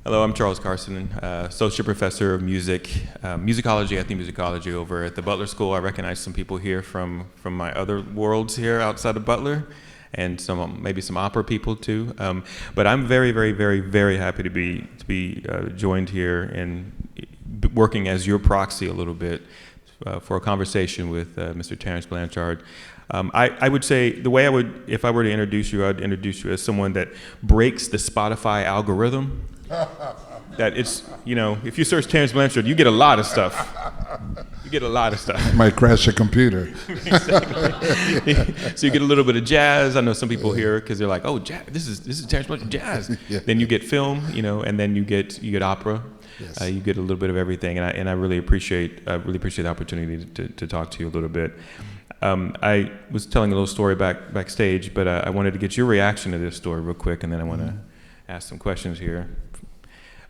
Hello, I'm Charles Carson, associate professor of music, musicology, ethnomusicology over at the Butler School. I recognize some people here from my other worlds here outside of Butler, and maybe some opera people too. But I'm very, very, very, very happy to be joined here and working as your proxy a little bit for a conversation with Mr. Terence Blanchard. I would say the way if I were to introduce you, I'd introduce you as someone that breaks the Spotify algorithm. That it's, if you search Terence Blanchard, you get a lot of stuff. You get a lot of stuff. It might crash your computer. Exactly. So you get a little bit of jazz. I know some people here because they're like, oh, jazz, this is Terence Blanchard, jazz. Yeah. Then you get film, and then you get opera. Yes. You get a little bit of everything, and I really appreciate the opportunity to talk to you a little bit. I was telling a little story backstage, but I wanted to get your reaction to this story real quick, and then I want to ask some questions here.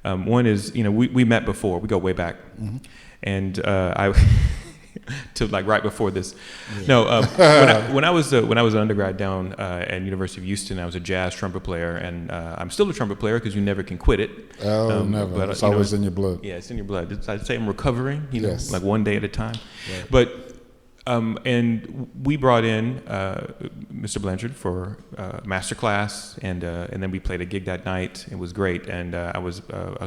One is, we met before. We go way back, and I to like right before this. Yeah. No, when I was an undergrad down at University of Houston, I was a jazz trumpet player, and I'm still a trumpet player because you never can quit it. Oh, never. But, it's always in your blood. Yeah, it's in your blood. I'd say I'm recovering. Yes. Like one day at a time. Right. But. And we brought in Mr. Blanchard for master class, and then we played a gig that night. It was great, and I was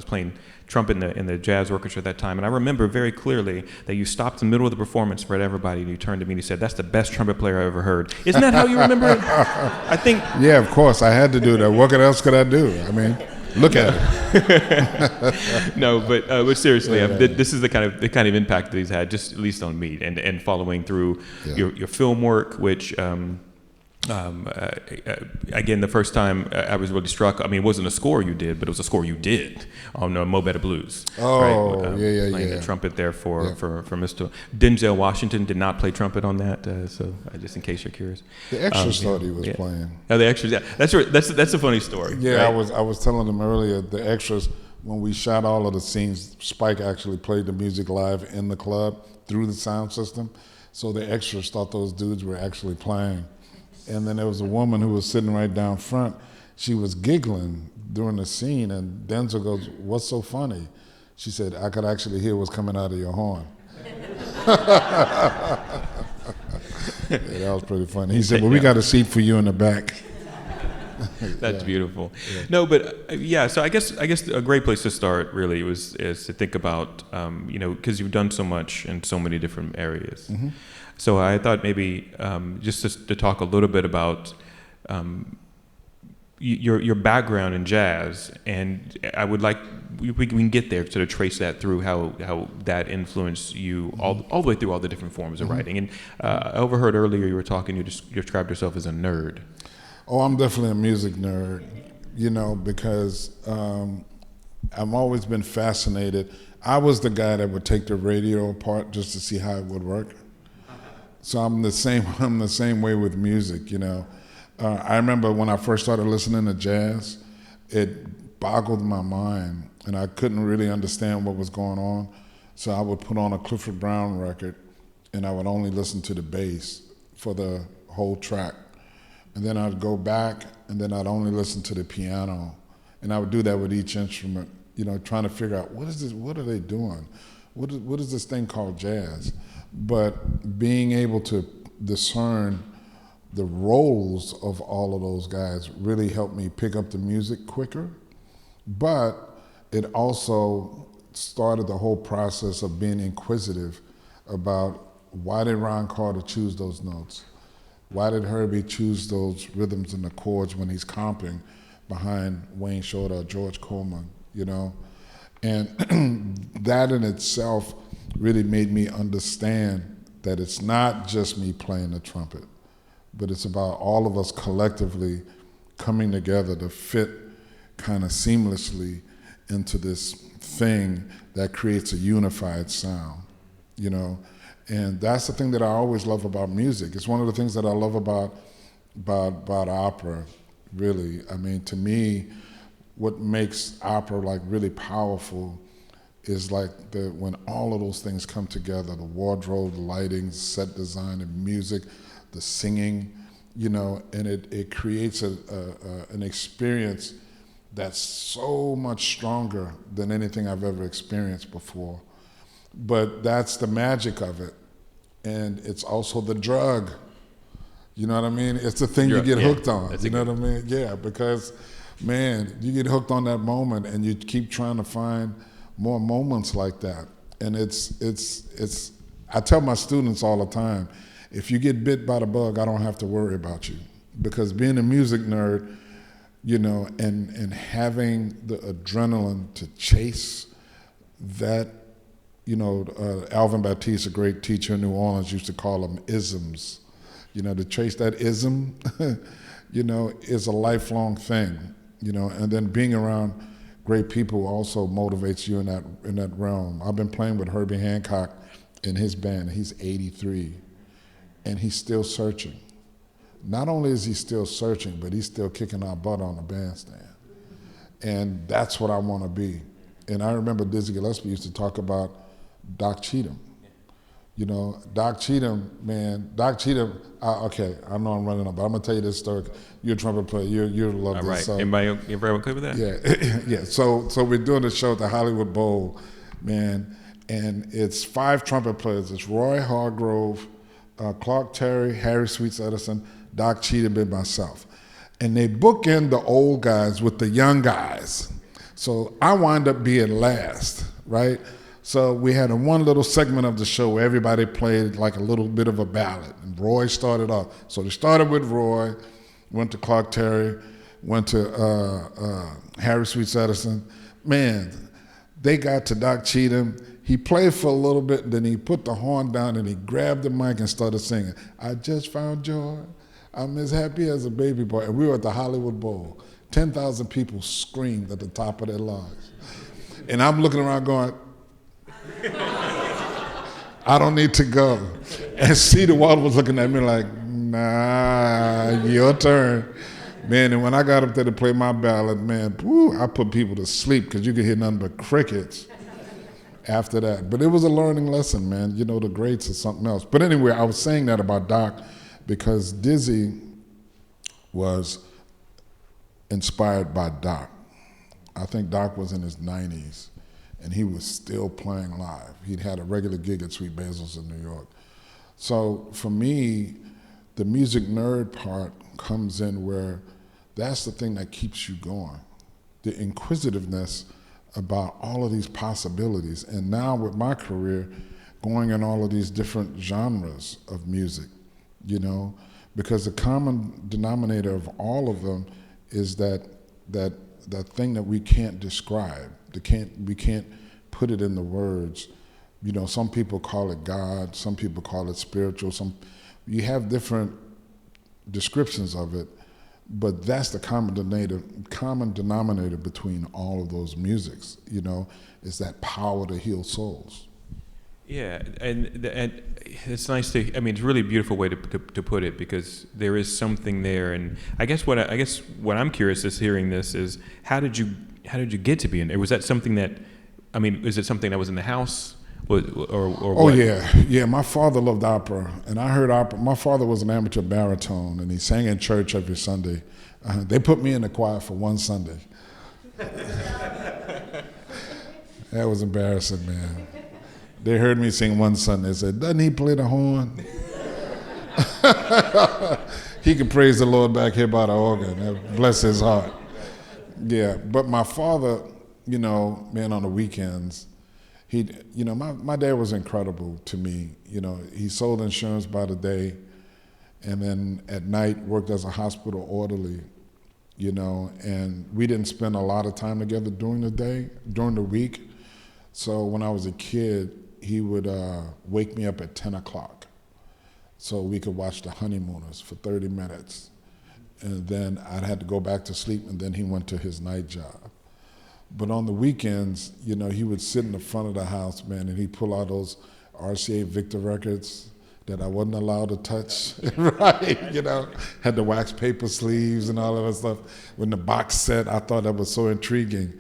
playing trumpet in the jazz orchestra at that time. And I remember very clearly that you stopped in the middle of the performance, read everybody, and you turned to me and you said, "That's the best trumpet player I ever heard." Isn't that how you remember it? I think. Yeah, of course. I had to do that. What else could I do? I mean. Look at it. No, but seriously, this is the kind of impact that he's had, just at least on me, and following through your film work, which again, the first time I was really struck. I mean, it wasn't a score you did, but it was a score you did on Mo Better Blues. Oh, right? Playing the trumpet there for Mr. Denzel Washington did not play trumpet on that, so just in case you're curious. The extras thought he was playing. Oh, the extras. Yeah, that's a funny story. Yeah, right? I was telling them earlier, the extras, when we shot all of the scenes, Spike actually played the music live in the club through the sound system, so the extras thought those dudes were actually playing. And then there was a woman who was sitting right down front. She was giggling during the scene, and Denzel goes, "What's so funny?" She said, "I could actually hear what's coming out of your horn." Yeah, that was pretty funny. He said, "Well, we got a seat for you in the back." That's beautiful. Yeah. No, but so I guess a great place to start really is to think about, because you've done so much in so many different areas. Mm-hmm. So I thought maybe just to talk a little bit about your background in jazz, and I would like we can get there to trace that through how that influenced you all the way through all the different forms of writing. And I overheard earlier you were talking. You described yourself as a nerd. Oh, I'm definitely a music nerd, because I've always been fascinated. I was the guy that would take the radio apart just to see how it would work. So I'm the same way with music, I remember when I first started listening to jazz, it boggled my mind, and I couldn't really understand what was going on. So I would put on a Clifford Brown record, and I would only listen to the bass for the whole track. And then I'd go back, and then I'd only listen to the piano. And I would do that with each instrument, trying to figure out, what is this? What are they doing? What is this thing called jazz? But being able to discern the roles of all of those guys really helped me pick up the music quicker. But it also started the whole process of being inquisitive about why did Ron Carter choose those notes? Why did Herbie choose those rhythms and the chords when he's comping behind Wayne Shorter or George Coleman, And that in itself really made me understand that it's not just me playing the trumpet, but it's about all of us collectively coming together to fit kind of seamlessly into this thing that creates a unified sound, And that's the thing that I always love about music. It's one of the things that I love about opera, really. I mean, to me, what makes opera like really powerful is like when all of those things come together, the wardrobe, the lighting, set design, the music, the singing, and it creates an experience that's so much stronger than anything I've ever experienced before. But that's the magic of it. And it's also the drug. You know what I mean? It's the thing you get hooked on. You know what I mean? Yeah, because, man, you get hooked on that moment and you keep trying to find more moments like that. And it's I tell my students all the time, if you get bit by the bug, I don't have to worry about you. Because being a music nerd, you know, and having the adrenaline to chase that, you know, Alvin Baptiste, a great teacher in New Orleans, used to call them isms. You know, to chase that ism, you know, is a lifelong thing, you know, and then being around great people also motivates you in that realm. I've been playing with Herbie Hancock in his band. He's 83, and he's still searching. Not only is he still searching, but he's still kicking our butt on the bandstand. And that's what I want to be. And I remember Dizzy Gillespie used to talk about Doc Cheatham. You know, Doc Cheatham, man, okay, I know I'm running up, but I'm going to tell you this story. You're a trumpet player. You'll love this. All right. So, Everybody okay with that? Yeah. Yeah. So we're doing a show at the Hollywood Bowl, man, and it's 5 trumpet players. It's Roy Hargrove, Clark Terry, Harry Sweets Edison, Doc Cheatham, and myself. And they book in the old guys with the young guys. So I wind up being last, right? So we had one little segment of the show where everybody played like a little bit of a ballad, and Roy started off. So they started with Roy, went to Clark Terry, went to Harry Sweets Edison. Man, they got to Doc Cheatham. He played for a little bit, then he put the horn down and he grabbed the mic and started singing, "I just found joy, I'm as happy as a baby boy." And we were at the Hollywood Bowl. 10,000 people screamed at the top of their lungs. And I'm looking around going, I don't need to go. And Cedar Walter was looking at me like, nah, your turn. Man, and when I got up there to play my ballad, man, whoo, I put people to sleep because you could hear nothing but crickets after that. But it was a learning lesson, man. You know, the greats are something else. But anyway, I was saying that about Doc because Dizzy was inspired by Doc. I think Doc was in his 90s. And he was still playing live. He'd had a regular gig at Sweet Basil's in New York. So for me, the music nerd part comes in where that's the thing that keeps you going. The inquisitiveness about all of these possibilities. And now with my career, going in all of these different genres of music, you know, because the common denominator of all of them is that thing that we can't describe. We can't put it in the words. You know, some people call it God, some people call it spiritual, you have different descriptions of it, but that's the common denominator between all of those musics, you know, is that power to heal souls. Yeah, and it's nice to. I mean, it's a really beautiful way to put it because there is something there. And I guess what I'm curious is hearing this is how did you get to be in there? Was that something that, I mean, is it something that was in the house, or Oh what? yeah. My father loved opera, and I heard opera. My father was an amateur baritone, and he sang in church every Sunday. They put me in the choir for one Sunday. That was embarrassing, man. They heard me sing one Sunday. They said, "Doesn't he play the horn?" He could praise the Lord back here by the organ. Bless his heart. Yeah, but my father, you know, man, on the weekends, my dad was incredible to me. You know, he sold insurance by the day, and then at night worked as a hospital orderly, you know, and we didn't spend a lot of time together during the week. So when I was a kid, he would wake me up at 10 o'clock so we could watch The Honeymooners for 30 minutes. And then I'd have to go back to sleep, and then he went to his night job. But on the weekends, you know, he would sit in the front of the house, man, and he'd pull out those RCA Victor records that I wasn't allowed to touch, right? You know, had the wax paper sleeves and all of that stuff. When the box set, I thought that was so intriguing.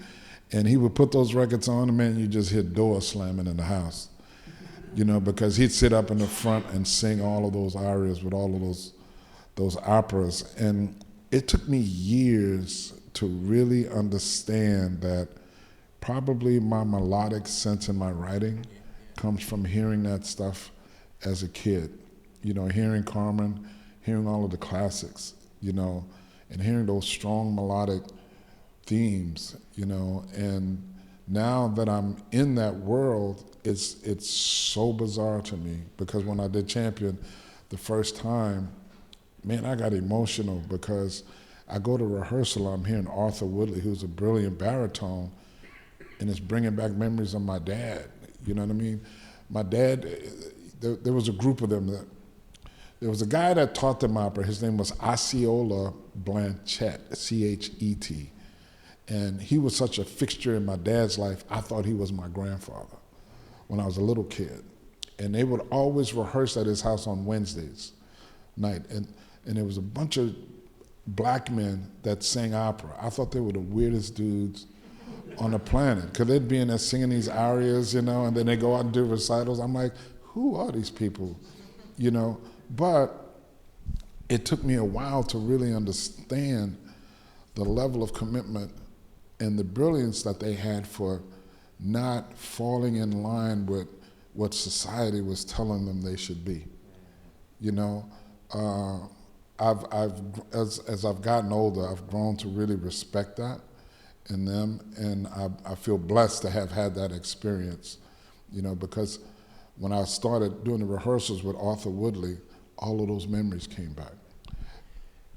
And he would put those records on, and man, you just hear doors slamming in the house. You know, because he'd sit up in the front and sing all of those arias with all of those operas. And it took me years to really understand that probably my melodic sense in my writing comes from hearing that stuff as a kid. Hearing Carmen, hearing all of the classics, and hearing those strong melodic themes, and now that I'm in that world, it's so bizarre to me, because when I did Champion the first time, man, I got emotional, because I go to rehearsal, I'm hearing Arthur Woodley, who's a brilliant baritone, and it's bringing back memories of my dad. You know what I mean? My dad, there was a group of them. There was a guy that taught them opera. His name was Osceola Blanchard, C-H-E-T. And he was such a fixture in my dad's life, I thought he was my grandfather when I was a little kid. And they would always rehearse at his house on Wednesdays night. And there was a bunch of black men that sang opera. I thought they were the weirdest dudes on the planet, because they'd be in there singing these arias, and then they go out and do recitals. I'm like, who are these people? But it took me a while to really understand the level of commitment and the brilliance that they had for not falling in line with what society was telling them they should be. As I've gotten older, I've grown to really respect that in them, and I feel blessed to have had that experience, because when I started doing the rehearsals with Arthur Woodley, all of those memories came back.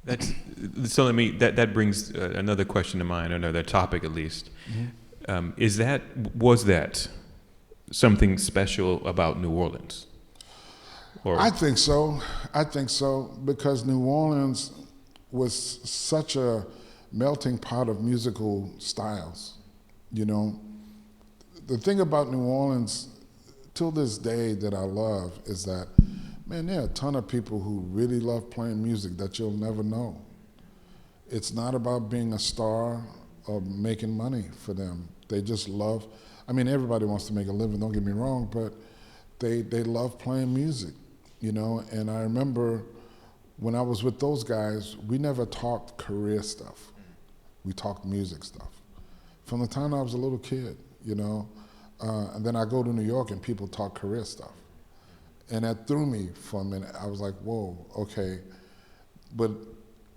That brings another question to mind, another topic at least. Mm-hmm. Was that something special about New Orleans? I think so, because New Orleans was such a melting pot of musical styles. The thing about New Orleans till this day that I love is that, man, there are a ton of people who really love playing music that you'll never know. It's not about being a star or making money for them. They just love, everybody wants to make a living, don't get me wrong, but they love playing music, and I remember when I was with those guys, we never talked career stuff. We talked music stuff. From the time I was a little kid, and then I go to New York and people talk career stuff. And that threw me for a minute. I was like, whoa, okay. But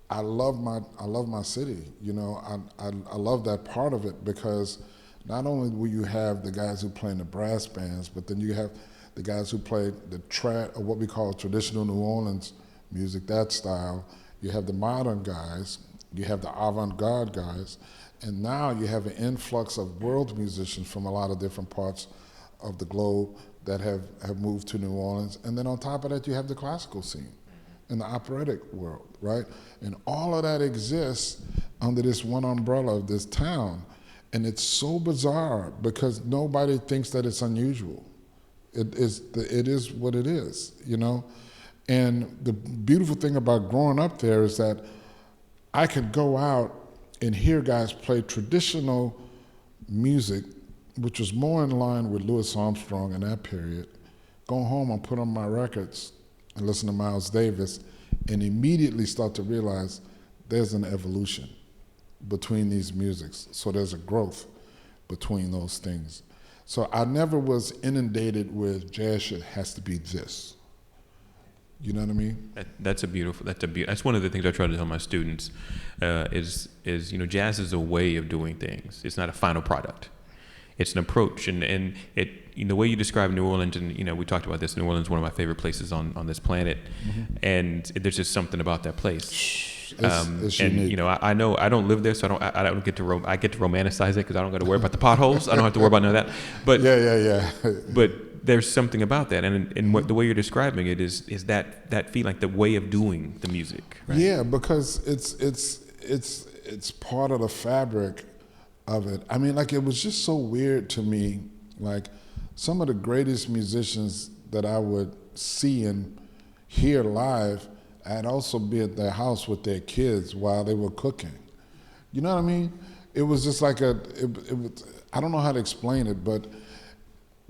I love my city, I love that part of it, because not only will you have the guys who play in the brass bands, but then you have the guys who play or what we call traditional New Orleans music, that style. You have the modern guys, you have the avant-garde guys, and now you have an influx of world musicians from a lot of different parts of the globe that have moved to New Orleans. And then on top of that, you have the classical scene and the operatic world, right? And all of that exists under this one umbrella of this town. And it's so bizarre, because nobody thinks that it's unusual. It is what it is, And the beautiful thing about growing up there is that I could go out and hear guys play traditional music, which was more in line with Louis Armstrong in that period. Go home and put on my records and listen to Miles Davis, and immediately start to realize there's an evolution between these musics. So there's a growth between those things. So I never was inundated with jazz has to be this. You know what I mean? That's one of the things I try to tell my students is jazz is a way of doing things. It's not a final product. It's an approach, and the way you describe New Orleans, and we talked about this. New Orleans is one of my favorite places on this planet, mm-hmm. and there's just something about that place. It's and unique. I know I don't live there, so I don't get to I get to romanticize it, because I don't got to worry about the potholes. I don't have to worry about none of that. But yeah. But there's something about that, and what the way you're describing it is that feeling, like the way of doing the music. Right? Yeah, because it's part of the fabric of it. It was just so weird to me. Like, some of the greatest musicians that I would see and hear live, I'd also be at their house with their kids while they were cooking. You know what I mean? It was just like I don't know how to explain it, but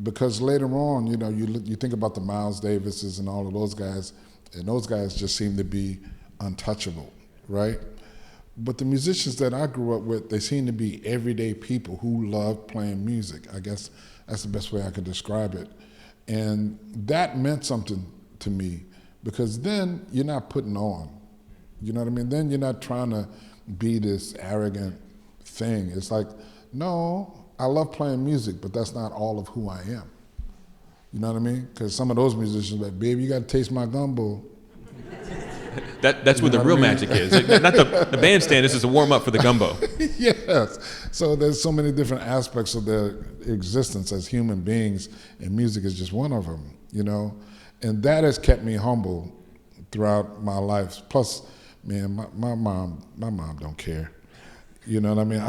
because later on, you think about the Miles Davises and all of those guys, and those guys just seem to be untouchable, right? But the musicians that I grew up with, they seem to be everyday people who love playing music. I guess that's the best way I could describe it. And that meant something to me, because then you're not putting on. You know what I mean? Then you're not trying to be this arrogant thing. It's like, no, I love playing music, but that's not all of who I am. You know what I mean? Because some of those musicians are like, baby, you got to taste my gumbo. That's where the real magic is. Not the bandstand. This is a warm up for the gumbo. Yes. So there's so many different aspects of their existence as human beings, and music is just one of them. You know, and that has kept me humble throughout my life. Plus, man, my mom don't care. You know what I mean?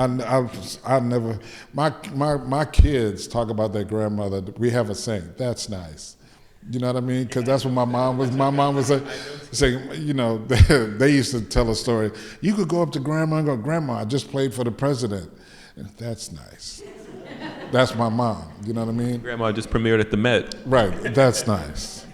I never. My kids talk about their grandmother. We have a saying, "That's nice." You know what I mean? Because that's what my mom was. My mom was saying, you know, they used to tell a story. You could go up to grandma and go, "Grandma, I just played for the president." And, that's nice. That's my mom. You know what I mean? Grandma just premiered at the Met. Right. That's nice.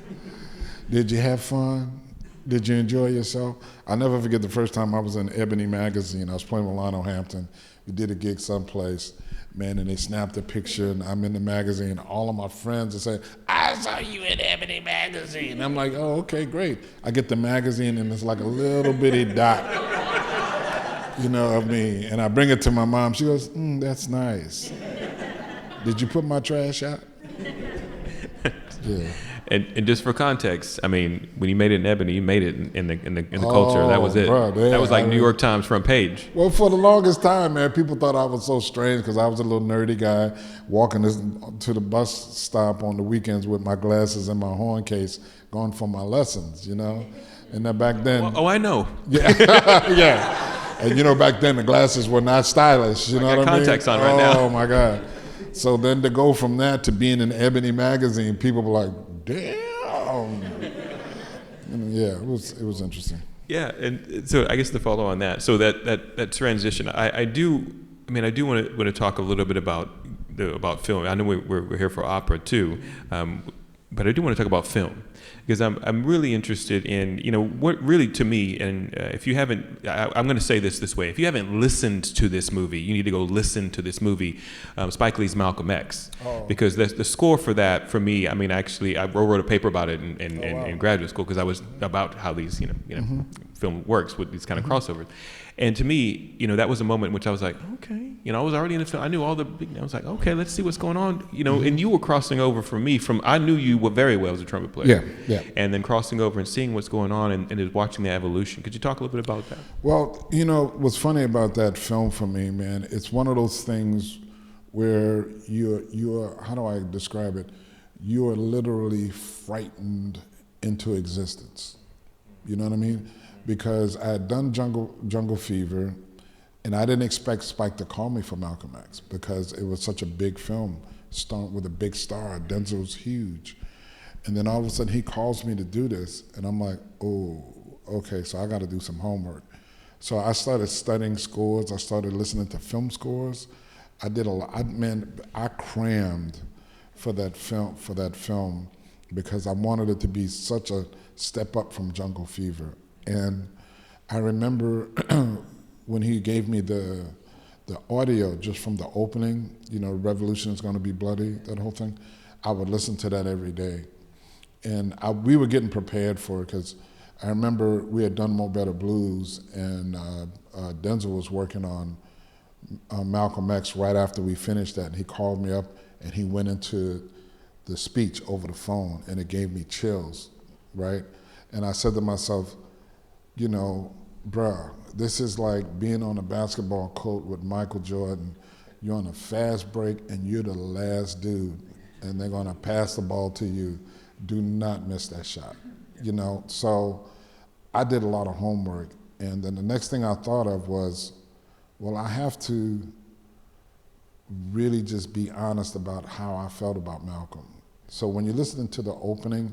Did you have fun? Did you enjoy yourself? I'll never forget the first time I was in Ebony magazine. I was playing with Lionel Hampton. We did a gig someplace. Man, and they snapped a picture, and I'm in the magazine. All of my friends are saying, "I saw you in Ebony magazine." And I'm like, "Oh, okay, great." I get the magazine, and it's like a little bitty dot, you know, of me. And I bring it to my mom. She goes, "That's nice. Did you put my trash out?" Yeah. And just for context, I mean, when you made it in Ebony, you made it in the culture. That was it. Bro, that was like New York Times front page. Well, for the longest time, man, people thought I was so strange because I was a little nerdy guy walking to the bus stop on the weekends with my glasses and my horn case, going for my lessons, you know. And then back then, oh, I know. Yeah, yeah. And you know, back then the glasses were not stylish. You know what I mean? Contacts on right now. Oh my God. So then to go from that to being in Ebony magazine, people were like, "Damn." And yeah, it was interesting. Yeah, and so I guess to follow on that, so that transition, I do want to talk a little bit about film. I know we're here for opera too, but I do want to talk about film, because I'm really interested in, you know, what really, to me, and if you haven't, I'm going to say this way: if you haven't listened to this movie, you need to go listen to this movie, Spike Lee's Malcolm X, because the score for that, for me, I mean, actually, I wrote a paper about it in graduate school, because I was about how these, you know, film works with these kind of crossovers. And to me, you know, that was a moment in which I was like, okay, you know, I was already in the film. I knew all the big, I was like, okay, let's see what's going on. You know, and you were crossing over for me I knew you were very well as a trumpet player. Yeah. And then crossing over and seeing what's going on and just watching the evolution. Could you talk a little bit about that? Well, you know, what's funny about that film for me, man, it's one of those things where you're, how do I describe it? You are literally frightened into existence. You know what I mean? Because I had done Jungle Fever, and I didn't expect Spike to call me for Malcolm X, because it was such a big film, with a big star. Denzel's huge. And then all of a sudden he calls me to do this, and I'm like, oh, okay, so I got to do some homework. So I started studying scores. I started listening to film scores. I did a lot. I crammed for that film because I wanted it to be such a step up from Jungle Fever. And I remember when he gave me the audio just from the opening, you know, Revolution is going to be bloody, that whole thing, I would listen to that every day. And we were getting prepared for it, because I remember we had done Mo Better Blues, and Denzel was working on Malcolm X right after we finished that. And he called me up, and he went into the speech over the phone, and it gave me chills, right? And I said to myself, you know, bruh, this is like being on a basketball court with Michael Jordan. You're on a fast break and you're the last dude, and they're gonna pass the ball to you. Do not miss that shot, you know? So I did a lot of homework, and then the next thing I thought of was, well, I have to really just be honest about how I felt about Malcolm. So when you're listening to the opening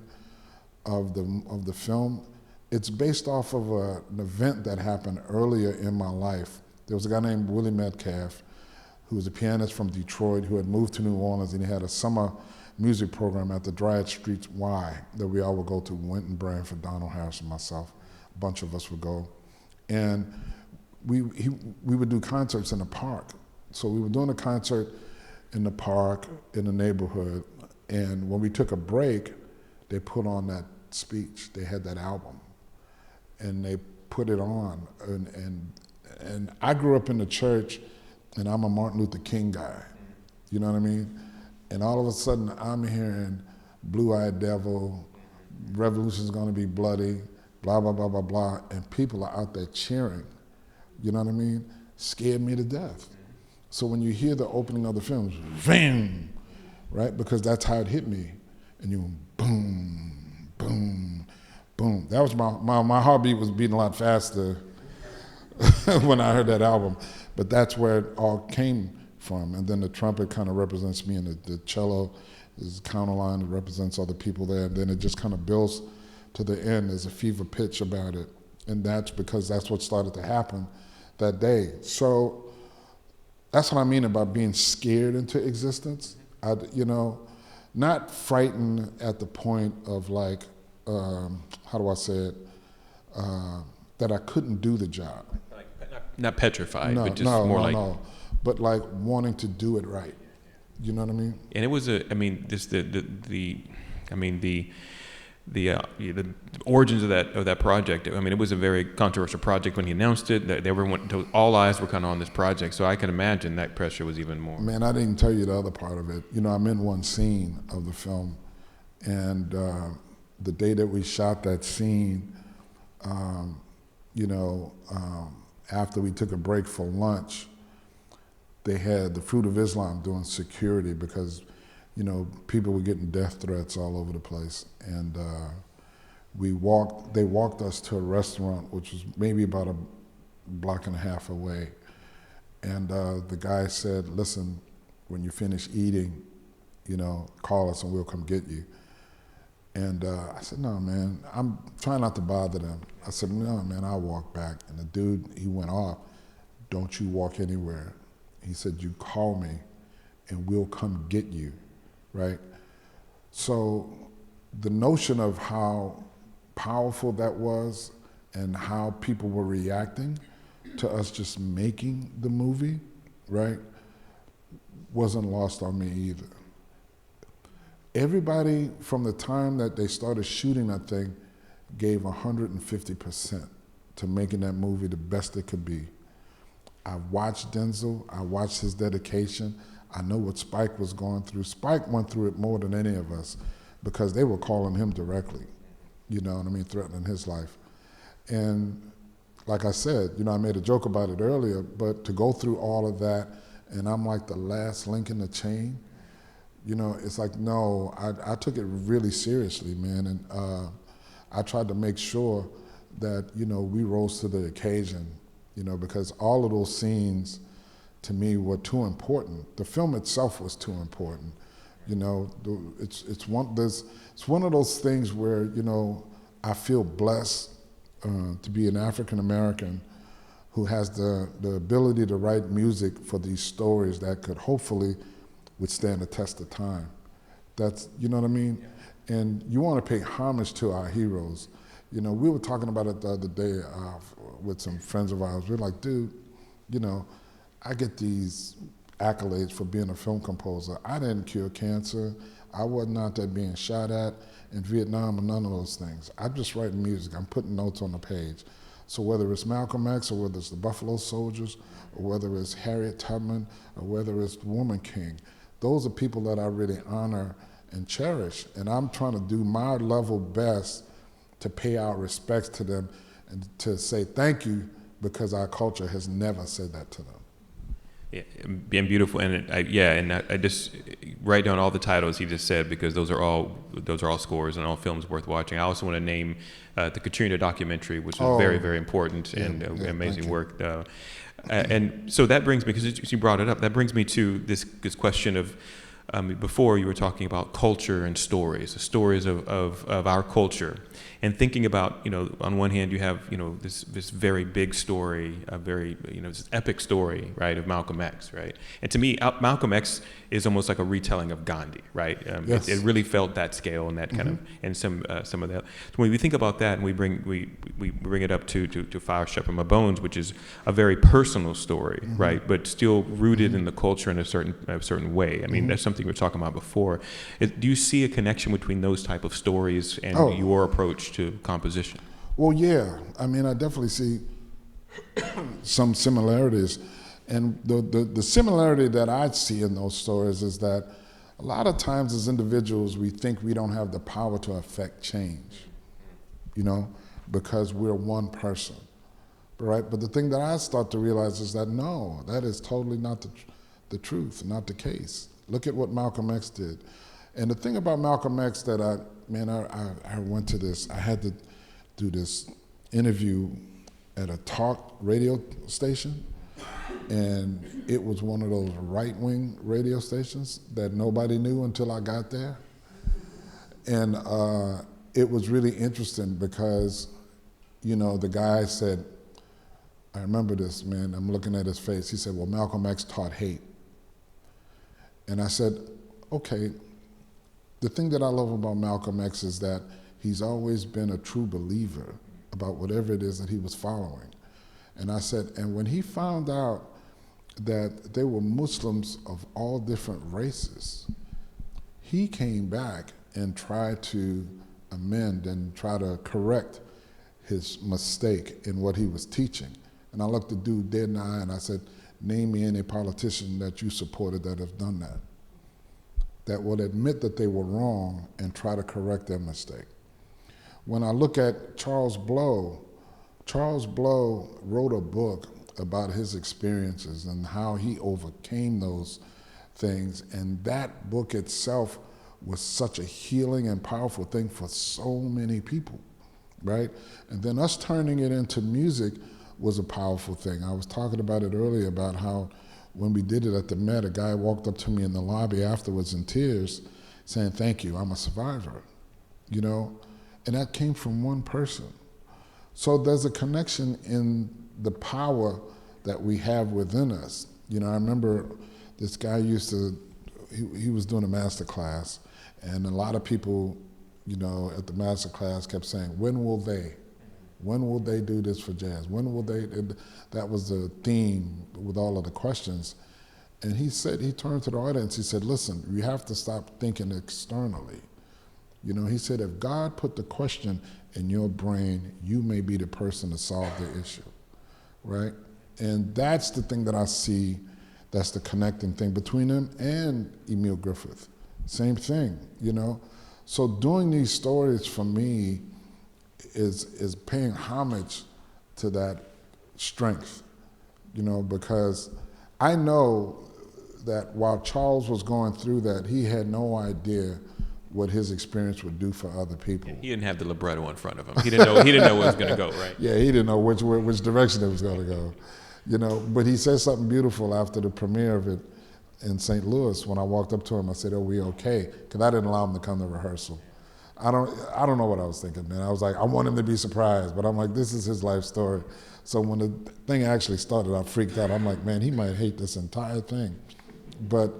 of the film, it's based off of an event that happened earlier in my life. There was a guy named Willie Metcalf, who was a pianist from Detroit, who had moved to New Orleans, and he had a summer music program at the Dryad Street Y that we all would go to. Wynton Branford, Donald Harris, and myself. A bunch of us would go. And we would do concerts in the park. So we were doing a concert in the park in the neighborhood, and when we took a break, they put on that speech. They had that album, and they put it on. And I grew up in the church, and I'm a Martin Luther King guy. You know what I mean? And all of a sudden, I'm hearing Blue-Eyed Devil, Revolution's gonna be bloody, blah, blah, blah, blah, blah, and people are out there cheering. You know what I mean? Scared me to death. So when you hear the opening of the film, bang, right? Because that's how it hit me. And you boom, boom, boom. That was my heartbeat was beating a lot faster when I heard that album. But that's where it all came from. And then the trumpet kind of represents me, and the cello is counterline that represents other people there. And then it just kind of builds to the end. There's a fever pitch about it. And that's because that's what started to happen that day. So that's what I mean about being scared into existence. Not frightened at the point of like, how do I say it, that I couldn't do the job. Not petrified, but just No, but like wanting to do it right. You know what I mean? And it was the origins of that project. I mean, it was a very controversial project when he announced it. That everyone, all eyes were kind of on this project. So I can imagine that pressure was even more. Man, I didn't tell you the other part of it. I'm in one scene of the film, and the day that we shot that scene, after we took a break for lunch, they had the Fruit of Islam doing security because people were getting death threats all over the place. And they walked us to a restaurant, which was maybe about a block and a half away. And the guy said, listen, when you finish eating, call us and we'll come get you. And I said, no, man, I'm trying not to bother them. I said, no, man, I'll walk back. And the dude, he went off, don't you walk anywhere. He said, you call me and we'll come get you. Right? So the notion of how powerful that was and how people were reacting to us just making the movie, right, wasn't lost on me either. Everybody from the time that they started shooting that thing gave 150% to making that movie the best it could be. I watched Denzel, I watched his dedication. I know what Spike was going through. Spike went through it more than any of us because they were calling him directly, threatening his life. And like I said, I made a joke about it earlier, but to go through all of that and I'm like the last link in the chain, it's like, no, I took it really seriously, man. And I tried to make sure that, we rose to the occasion, because all of those scenes to me were too important. The film itself was too important. It's one of those things where, I feel blessed to be an African American who has the ability to write music for these stories that could hopefully withstand the test of time. That's, you know what I mean? Yeah. And you want to pay homage to our heroes. We were talking about it the other day with some friends of ours. We're like, dude, I get these accolades for being a film composer. I didn't cure cancer. I wasn't out there being shot at in Vietnam or none of those things. I'm just writing music. I'm putting notes on the page. So whether it's Malcolm X or whether it's the Buffalo Soldiers or whether it's Harriet Tubman or whether it's Woman King, those are people that I really honor and cherish. And I'm trying to do my level best to pay our respects to them and to say thank you because our culture has never said that to them. Yeah, and beautiful, and I just write down all the titles he just said because those are all scores and all films worth watching. I also want to name the Katrina documentary, which was very, very important and amazing work. And so that brings me, because you brought it up, that brings me to this question of before you were talking about culture and stories, the stories of our culture, and thinking about, on one hand you have, this very big story, a very, this epic story, right, of Malcolm X, right? And to me, Malcolm X is almost like a retelling of Gandhi, right? Yes. It really felt that scale and that kind of, and some of that. So when we think about that and we bring it up to Fire Shut From My Bones, which is a very personal story, right, but still rooted in the culture in a certain way. I mean, that's something we were talking about before. Do you see a connection between those type of stories and your approach to composition? Well, yeah. I mean, I definitely see some similarities. And the similarity that I see in those stories is that a lot of times as individuals, we think we don't have the power to affect change, because we're one person, right? But the thing that I start to realize is that no, that is totally not the truth, not the case. Look at what Malcolm X did. And the thing about Malcolm X that I went to this, I had to do this interview at a talk radio station, and it was one of those right-wing radio stations that nobody knew until I got there. And it was really interesting because, the guy said, I remember this, man, I'm looking at his face, he said, well, Malcolm X taught hate. And I said, okay, the thing that I love about Malcolm X is that he's always been a true believer about whatever it is that he was following. And I said, and when he found out that there were Muslims of all different races, he came back and tried to amend and try to correct his mistake in what he was teaching. And I looked the dude dead in the eye and I said, name me any politician that you supported that have done that would admit that they were wrong and try to correct their mistake. When I look at Charles Blow wrote a book about his experiences and how he overcame those things, and that book itself was such a healing and powerful thing for so many people, right? And then us turning it into music was a powerful thing. I was talking about it earlier about how when we did it at the Met, a guy walked up to me in the lobby afterwards in tears saying, thank you, I'm a survivor, And that came from one person. So there's a connection in the power that we have within us. I remember this guy he was doing a master class, and a lot of people, at the master class kept saying, when will they do this for jazz? When will they? That was the theme with all of the questions. And he turned to the audience, he said, listen, you have to stop thinking externally. He said, if God put the question in your brain, you may be the person to solve the issue, right? And that's the thing that I see, that's the connecting thing between him and Emil Griffith. Same thing, So doing these stories for me is paying homage to that strength, because I know that while Charles was going through that, he had no idea what his experience would do for other people. He didn't have the libretto in front of him. He didn't know where it was going to go, right? Yeah, he didn't know which direction it was going to go, But he said something beautiful after the premiere of it in St. Louis. When I walked up to him, I said, "Are we okay?" Because I didn't allow him to come to rehearsal. I don't know what I was thinking, man. I was like, I want him to be surprised, but I'm like, this is his life story. So when the thing actually started, I freaked out. I'm like, man, he might hate this entire thing. But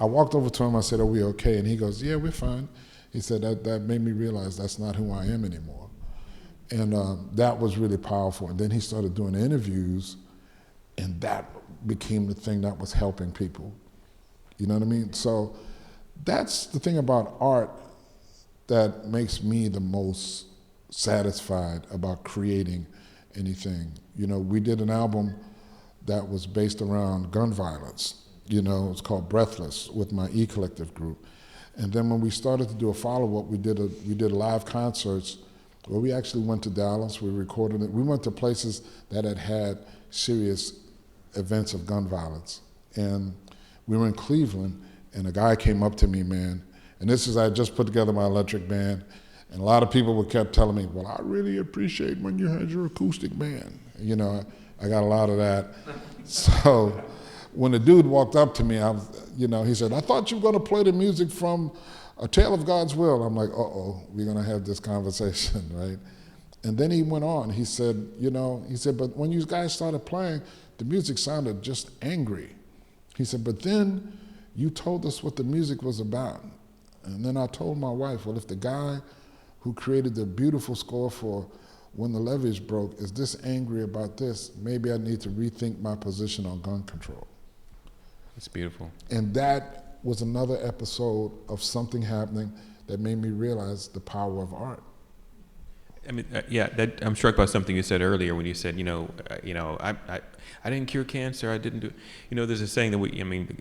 I walked over to him, I said, are we okay? And he goes, yeah, we're fine. He said, that made me realize that's not who I am anymore. And that was really powerful. And then he started doing interviews, and that became the thing that was helping people. You know what I mean? So that's the thing about art that makes me the most satisfied about creating anything. We did an album that was based around gun violence. It's called Breathless with my E Collective group. And then when we started to do a follow-up, we did live concerts where we actually went to Dallas, we recorded it. We went to places that had serious events of gun violence. And we were in Cleveland, and a guy came up to me, man, and I had just put together my electric band, and a lot of people kept telling me, well, I really appreciate when you had your acoustic band. I got a lot of that. So, when the dude walked up to me, he said, "I thought you were going to play the music from A Tale of God's Will." I'm like, "Uh-oh, we're going to have this conversation," right? And then he went on. He said, "But when you guys started playing, the music sounded just angry." He said, "But then you told us what the music was about." And then I told my wife, "Well, if the guy who created the beautiful score for When the Levees Broke is this angry about this, maybe I need to rethink my position on gun control." It's beautiful. And that was another episode of something happening that made me realize the power of art. I mean, I'm struck by something you said earlier when you said, I didn't cure cancer. I didn't do. There's a saying that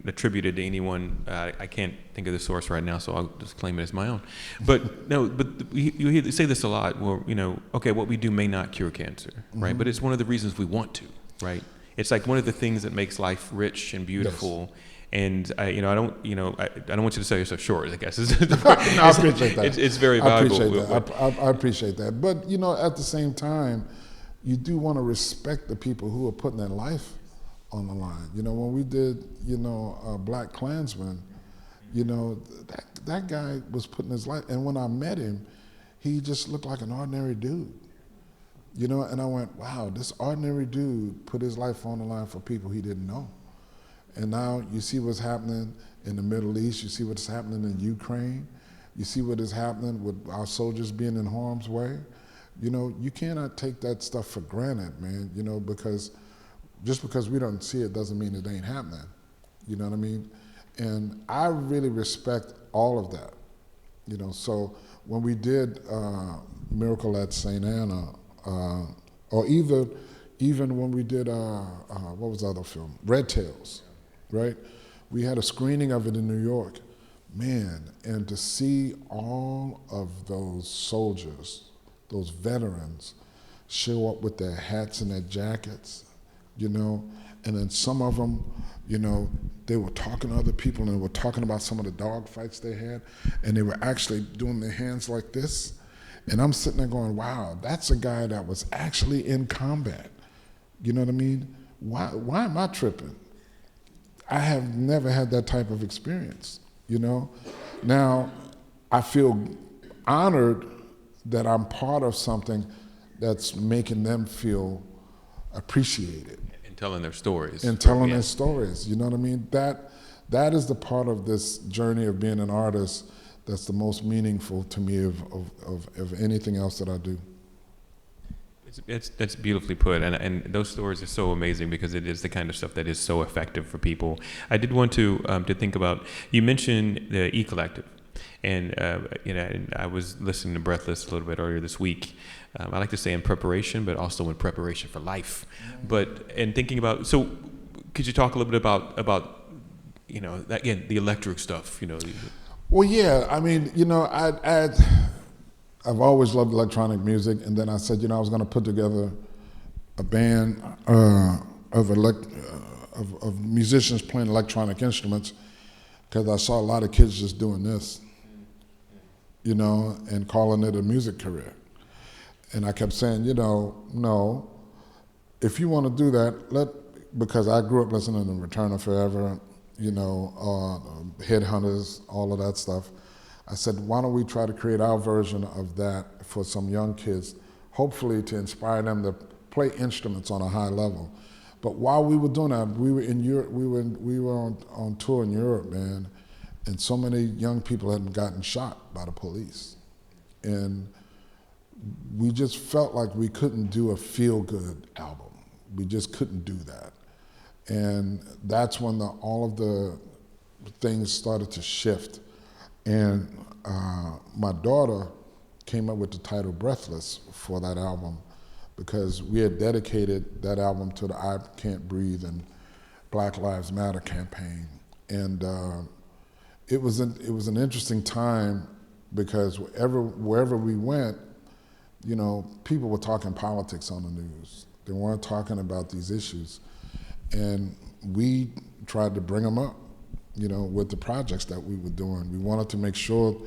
attributed to anyone. I can't think of the source right now, so I'll just claim it as my own. But no, you say this a lot. Well, okay, what we do may not cure cancer, right? Mm-hmm. But it's one of the reasons we want to, right? It's like one of the things that makes life rich and beautiful. Yes. And I don't want you to sell yourself short, I guess. No, I appreciate that. It's very valuable. I appreciate that. But at the same time, you do want to respect the people who are putting their life on the line. When we did, Black Klansman, that guy was putting his life. And when I met him, he just looked like an ordinary dude. And I went, wow, this ordinary dude put his life on the line for people he didn't know. And now you see what's happening in the Middle East, you see what's happening in Ukraine, you see what is happening with our soldiers being in harm's way. You cannot take that stuff for granted, man, because just because we don't see it doesn't mean it ain't happening. You know what I mean? And I really respect all of that. So when we did Miracle at St. Anna, or even when we did, what was the other film? Red Tails. Right? We had a screening of it in New York. Man, and to see all of those soldiers, those veterans, show up with their hats and their jackets, and then some of them, they were talking to other people and they were talking about some of the dog fights they had, and they were actually doing their hands like this. And I'm sitting there going, wow, that's a guy that was actually in combat. You know what I mean? Why am I tripping? I have never had that type of experience, Now, I feel honored that I'm part of something that's making them feel appreciated. And telling their stories. And telling their stories, you know what I mean? That is the part of this journey of being an artist that's the most meaningful to me of anything else that I do. That's beautifully put, and those stories are so amazing because it is the kind of stuff that is so effective for people. I did want to think about, you mentioned the E Collective, and and I was listening to Breathless a little bit earlier this week. I like to say in preparation, but also in preparation for life. And thinking about, so could you talk a little bit about again, the electric stuff, Well, yeah, I mean, I've always loved electronic music, and then I said, I was going to put together a band of musicians playing electronic instruments, because I saw a lot of kids just doing this, and calling it a music career. And I kept saying, no, if you want to do that, because I grew up listening to Return of Forever, Headhunters, all of that stuff. I said, why don't we try to create our version of that for some young kids, hopefully to inspire them to play instruments on a high level. But while we were doing that, we were in Europe. We were on tour in Europe, man, and so many young people had gotten shot by the police, and we just felt like we couldn't do a feel-good album. We just couldn't do that, and that's when all of the things started to shift. And my daughter came up with the title Breathless for that album, because we had dedicated that album to the I Can't Breathe and Black Lives Matter campaign. And it was an interesting time, because wherever we went, people were talking politics on the news. They weren't talking about these issues. And we tried to bring them up, with the projects that we were doing. We wanted to make sure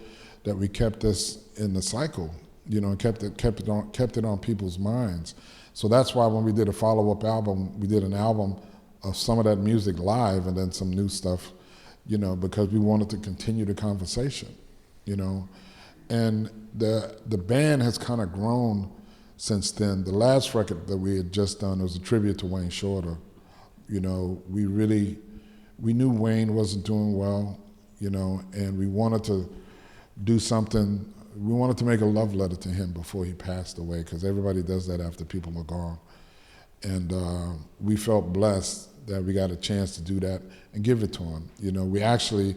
that we kept this in the cycle, and kept it on people's minds. So that's why when we did a follow-up album, we did an album of some of that music live and then some new stuff, you know, because we wanted to continue the conversation, you know. And the band has kind of grown since then. The last record that we had just done was a tribute to Wayne Shorter. You know, we knew Wayne wasn't doing well, you know, and we wanted to do something. We wanted to make a love letter to him before he passed away, because everybody does that after people are gone. And we felt blessed that we got a chance to do that and give it to him. You know, we actually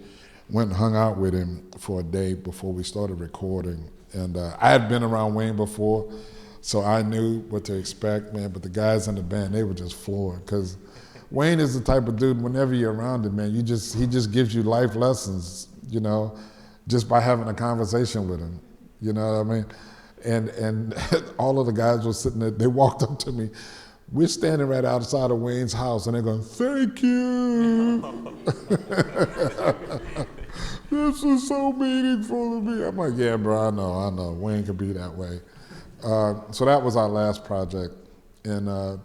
went and hung out with him for a day before we started recording. And I had been around Wayne before, so I knew what to expect, man. But the guys in the band, they were just floored, because Wayne is the type of dude, whenever you're around him, man, he just gives you life lessons, you know, just by having a conversation with him. You know what I mean? And all of the guys were sitting there, they walked up to me. We're standing right outside of Wayne's house, and they're going, "Thank you." This is so meaningful to me. I'm like, yeah, bro, I know. Wayne could be that way. So that was our last project. And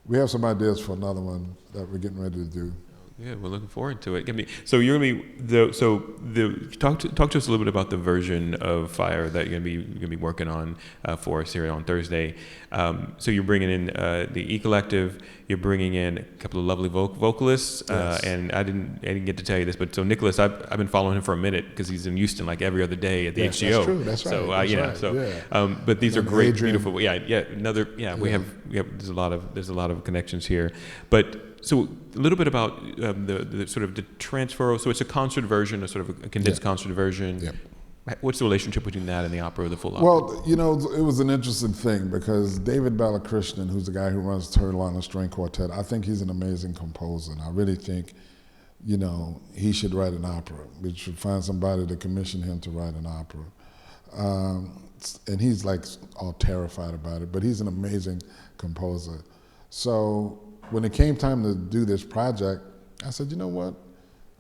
we have some ideas for another one that we're getting ready to do. Yeah, we're looking forward to it. So you're gonna be talk to us a little bit about the version of Fire that you're gonna be working on for us here on Thursday. So you're bringing in the E Collective. You're bringing in a couple of lovely vocalists, Yes. and I didn't get to tell you this, but so Nicholas, I've been following him for a minute because he's in Houston like every other day at the HGO. That's true. That's right. So That's right. so Yeah. but these are And great, Adrian. beautiful. We have there's a lot of connections here, but. So a little bit about the sort of the transfer. So it's a concert version, a sort of a condensed concert version. Yep. What's the relationship between that and the opera, the full opera? Well, you know, it was an interesting thing because David Balakrishnan, who's the guy who runs Carolina String Quartet, I think he's an amazing composer. And I really think, you know, he should write an opera. We should find somebody to commission him to write an opera. And he's like all terrified about it, but he's an amazing composer. So when it came time to do this project, I said, you know what?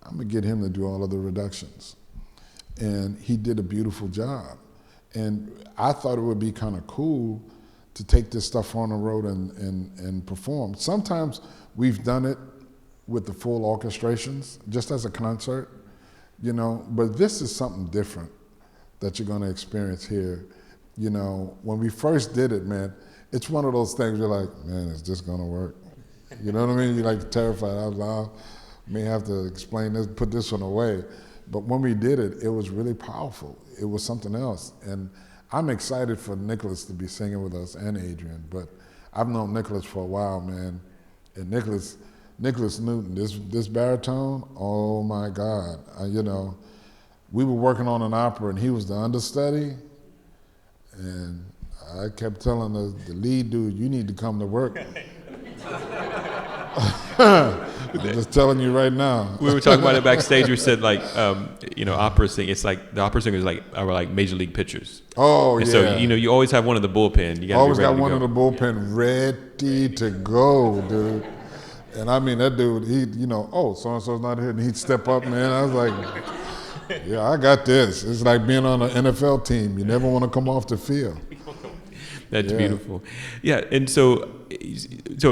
I'm gonna get him to do all of the reductions. And he did a beautiful job. And I thought it would be kind of cool to take this stuff on the road and perform. Sometimes we've done it with the full orchestrations, just as a concert, you know, but this is something different that you're gonna experience here. You know, when we first did it, man, it's one of those things you're like, man, is this gonna work? You know what I mean? You're like terrified out loud. May have to explain this, put this one away. But when we did it, it was really powerful. It was something else. And I'm excited for Nicholas to be singing with us and Adrian. But I've known Nicholas for a while, man. And Nicholas Newton, this baritone, oh my God. You know, we were working on an opera and he was the understudy. And I kept telling the lead dude, you need to come to work. I'm just telling you right now. We were talking about it backstage. We said like, you know, opera sing. It's like the opera singers are like major league pitchers. Oh, and yeah. so you know you always have one in the bullpen. You gotta always be ready got one to in go. the bullpen ready to go, dude. And I mean that dude. He, you know, oh, so and so's not here, and he'd step up, man. I was like, yeah, I got this. It's like being on an NFL team. You never want to come off the field. That's beautiful. Yeah, and so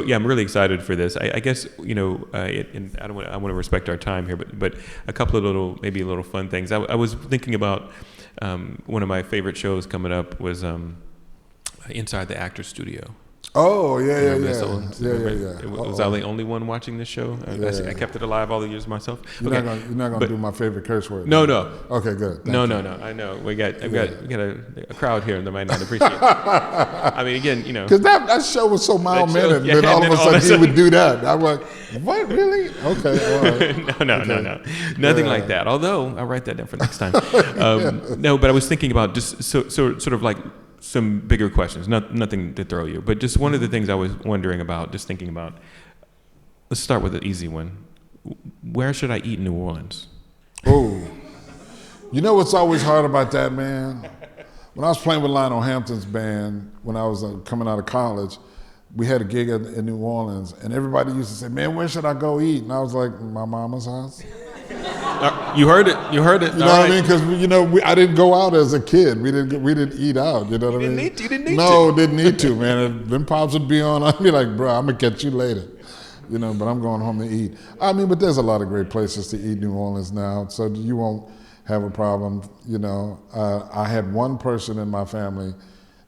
yeah, I'm really excited for this. I guess, you know, and I want to respect our time here, but a couple of maybe little fun things. I was thinking about one of my favorite shows coming up was Inside the Actors Studio. Oh, yeah. Was I the only one watching this show? I kept it alive all the years myself. You're not gonna do my favorite curse word. No. Okay, good. No. I know we got a crowd here that might not appreciate it. I mean, again, you know, because that show was so mild-mannered, and then all of a sudden he would do that. I'm like, what, really? Okay, all right. No, nothing like that. Although I'll write that down for next time. No, but I was thinking about just sort of like some bigger questions, nothing to throw you, but just one of the things I was wondering about, just thinking about, let's start with an easy one. Where should I eat in New Orleans? Oh, you know what's always hard about that, man? When I was playing with Lionel Hampton's band, when I was coming out of college, we had a gig in New Orleans, and everybody used to say, man, where should I go eat? And I was like, my mama's house. You heard it. You know what I mean? Because you know, I didn't go out as a kid. We didn't eat out. You know what I mean? You didn't need to. No, didn't need to, man. If them pops would be on, I'd be like, bro, I'm gonna catch you later. but I'm going home to eat. I mean, but there's a lot of great places to eat in New Orleans now, so you won't have a problem, I had one person in my family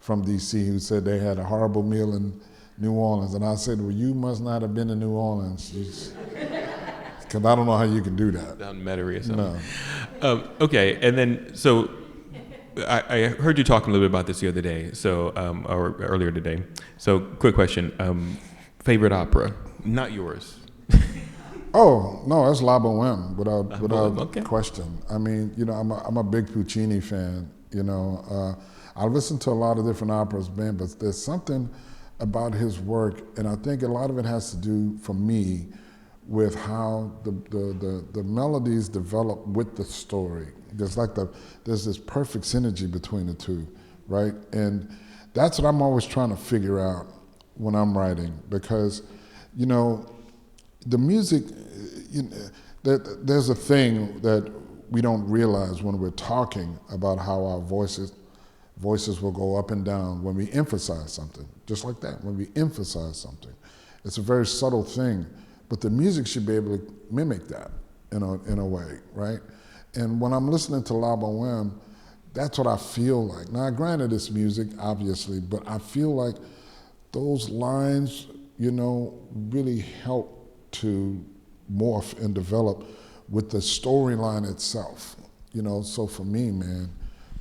from D.C. who said they had a horrible meal in New Orleans, and I said, well, you must not have been to New Orleans, because I don't know how you can do that. Down in Metairie or something. No. Okay, and then, so I heard you talking a little bit about this the other day, or earlier today. So, quick question. Favorite opera? Not yours. Oh, no, that's La Boheme, without okay. question. I mean, I'm a big Puccini fan, I listen to a lot of different operas, man, but there's something about his work, and I think a lot of it has to do, for me, with how the melodies develop with the story. There's this perfect synergy between the two, right? And that's what I'm always trying to figure out when I'm writing, because, the music, there's a thing that we don't realize when we're talking about how our voices will go up and down when we emphasize something, just like that, when we emphasize something. It's a very subtle thing, but the music should be able to mimic that in a way, right? And when I'm listening to La Boheme, that's what I feel like. Now, granted, it's music, obviously, but I feel like those lines, really help to morph and develop with the storyline itself. So for me, man,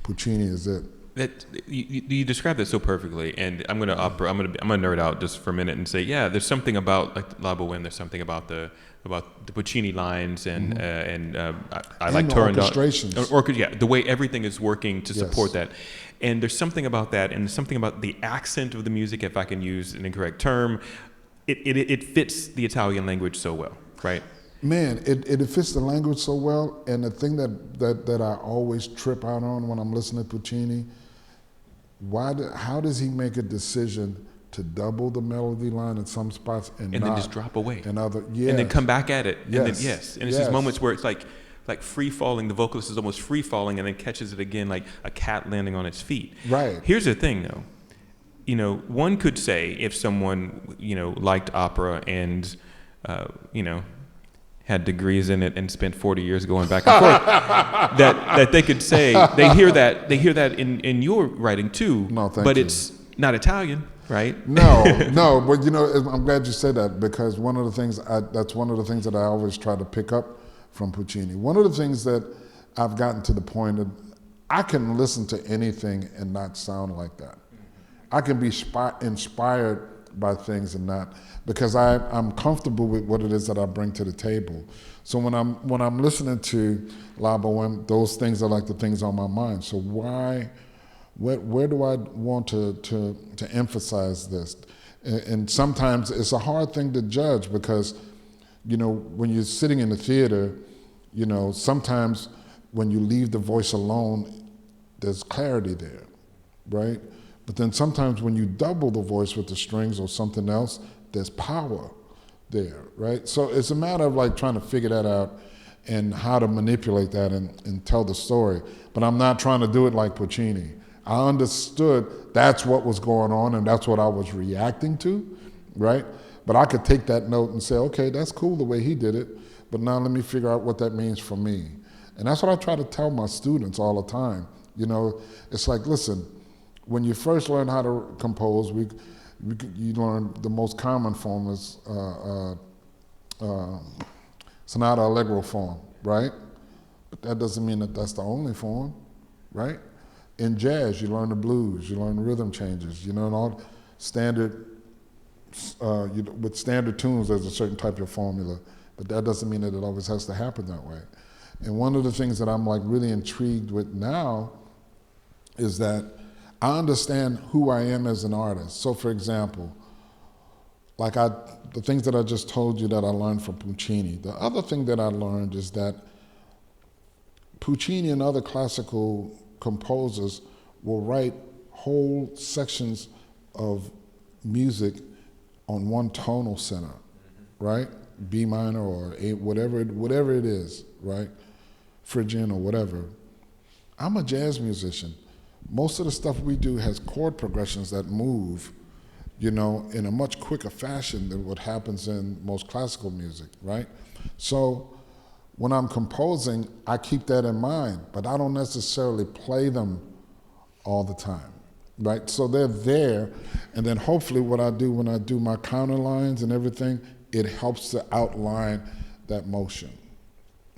Puccini is it. That you described that so perfectly, and I'm gonna nerd out just for a minute and say, yeah, there's something about like La Boheme. There's something about the Puccini lines and I like orchestrations. The way everything is working to support Yes. that. And there's something about that, and something about the accent of the music, if I can use an incorrect term, it fits the Italian language so well, right? Man, it fits the language so well, and the thing that I always trip out on when I'm listening to Puccini, how does he make a decision to double the melody line in some spots and then just drop away, and then come back at it, yes. and then and it's these moments where it's like free falling. The vocalist is almost free falling, and then catches it again like a cat landing on its feet. Right. Here's the thing, though. One could say if someone liked opera and had degrees in it and spent 40 years going back and forth, that they could say they hear that in your writing too. No, thank but you. It's not Italian, right? No, but I'm glad you said that, because one of the things that I always try to pick up from Puccini. One of the things that I've gotten to the point that I can listen to anything and not sound like that. I can be inspired by things and not, because I'm comfortable with what it is that I bring to the table. So when I'm listening to La Boheme, those things are like the things on my mind. So where do I want to emphasize this? And sometimes it's a hard thing to judge, because when you're sitting in the theater, sometimes when you leave the voice alone, there's clarity there, right? But then sometimes when you double the voice with the strings or something else, there's power there, right? So it's a matter of like trying to figure that out and how to manipulate that and tell the story. But I'm not trying to do it like Puccini. I understood that's what was going on and that's what I was reacting to, right? But I could take that note and say, okay, that's cool the way he did it, but now let me figure out what that means for me. And that's what I try to tell my students all the time. It's like, listen, when you first learn how to compose, you learn the most common form is sonata allegro form, right? But that doesn't mean that that's the only form, right? In jazz, you learn the blues, you learn the rhythm changes, you learn all standard, with standard tunes, there's a certain type of formula, but that doesn't mean that it always has to happen that way. And one of the things that I'm like really intrigued with now is that I understand who I am as an artist. So for example, like the things that I just told you that I learned from Puccini, the other thing that I learned is that Puccini and other classical composers will write whole sections of music on one tonal center, right? B minor or A, whatever it is, right? Phrygian or whatever. I'm a jazz musician. Most of the stuff we do has chord progressions that move, in a much quicker fashion than what happens in most classical music, right? So when I'm composing, I keep that in mind, but I don't necessarily play them all the time, right? So they're there, and then hopefully what I do when I do my counter lines and everything, it helps to outline that motion,